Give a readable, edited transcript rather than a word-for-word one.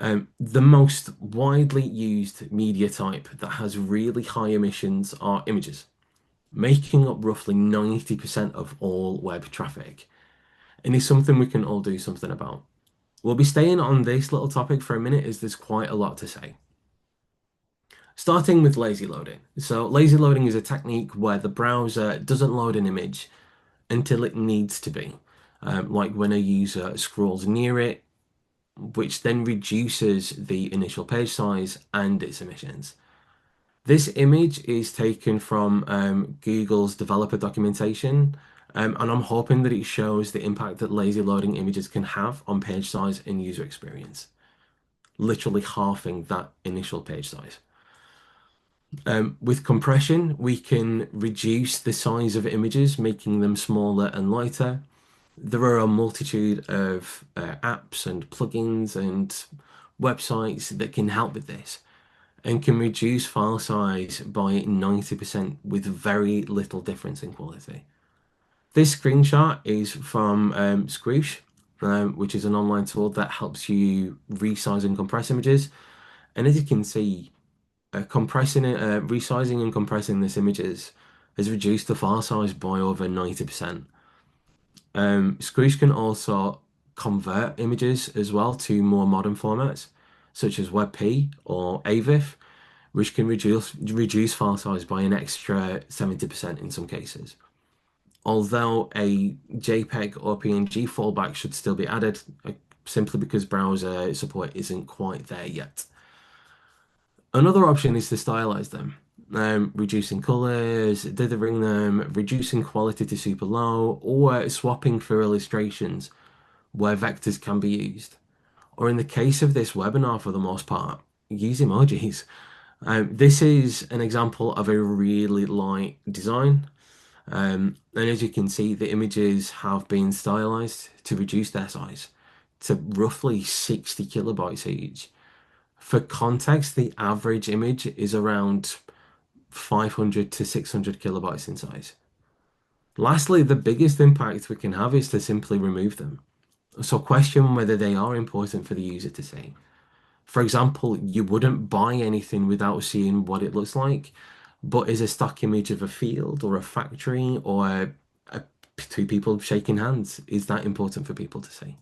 The most widely used media type that has really high emissions are images, making up roughly 90% of all web traffic. And it's something we can all do something about. We'll be staying on this little topic for a minute as there's quite a lot to say. Starting with lazy loading. So lazy loading is a technique where the browser doesn't load an image until it needs to be. Like when a user scrolls near it, which then reduces the initial page size and its emissions. This image is taken from Google's developer documentation, and I'm hoping that it shows the impact that lazy loading images can have on page size and user experience, literally halving that initial page size. With compression, we can reduce the size of images, making them smaller and lighter. There are a multitude of apps and plugins and websites that can help with this and can reduce file size by 90% with very little difference in quality. This screenshot is from Squoosh, which is an online tool that helps you resize and compress images. And as you can see, resizing and compressing this images has reduced the file size by over 90%. Squoosh can also convert images as well to more modern formats, such as WebP or AVIF, which can reduce file size by an extra 70% in some cases. Although a JPEG or PNG fallback should still be added, simply because browser support isn't quite there yet. Another option is to stylize them, reducing colors, dithering them, reducing quality to super low, or swapping for illustrations where vectors can be used. Or in the case of this webinar, for the most part, use emojis. This is an example of a really light design. And as you can see, the images have been stylized to reduce their size to roughly 60 kilobytes each. For context, the average image is around 500 to 600 kilobytes in size. Lastly, the biggest impact we can have is to simply remove them. So question whether they are important for the user to see. For example, you wouldn't buy anything without seeing what it looks like, but is a stock image of a field or a factory or two people shaking hands, is that important for people to see?